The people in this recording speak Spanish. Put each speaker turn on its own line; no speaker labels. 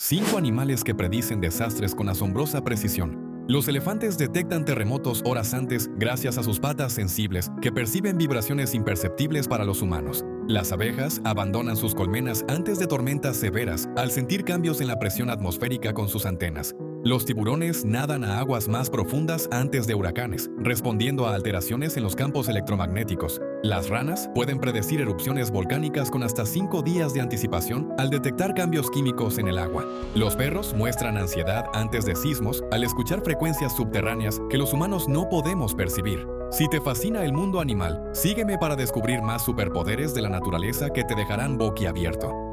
5 animales que predicen desastres con asombrosa precisión. Los elefantes detectan terremotos horas antes gracias a sus patas sensibles que perciben vibraciones imperceptibles para los humanos. Las abejas abandonan sus colmenas antes de tormentas severas al sentir cambios en la presión atmosférica con sus antenas. Los tiburones nadan a aguas más profundas antes de huracanes, respondiendo a alteraciones en los campos electromagnéticos. Las ranas pueden predecir erupciones volcánicas con hasta 5 días de anticipación al detectar cambios químicos en el agua. Los perros muestran ansiedad antes de sismos al escuchar frecuencias subterráneas que los humanos no podemos percibir. Si te fascina el mundo animal, sígueme para descubrir más superpoderes de la naturaleza que te dejarán boquiabierto.